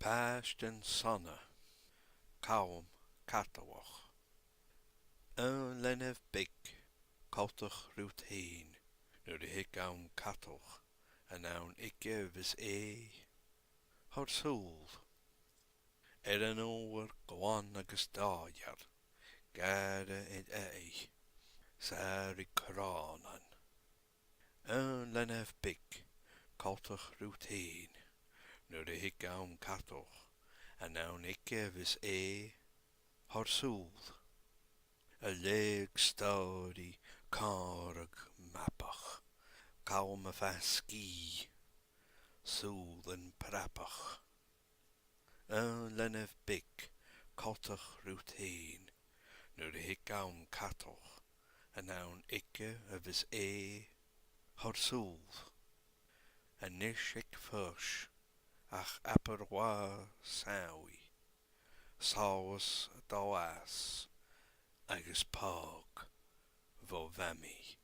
Past and sonne, kaum katawach. Lennev big, kaltach root heen, nu de hik aan katoch, en aan ikke vis har soul. En over gwan agus dajar, gade et sari kranan. Lennev big, kaltach root heen, nu de hik aan katoch, en aan ikke vis har soul. A leg stody karg mappach, kaum a faski, soul en prapach. Lennev big, kaltach root heen, nu de hik aan katoch, en aan ikke a vis har soul. En nish ik fush, ach apperwa sawi, sawas doas, agus pog vo vami.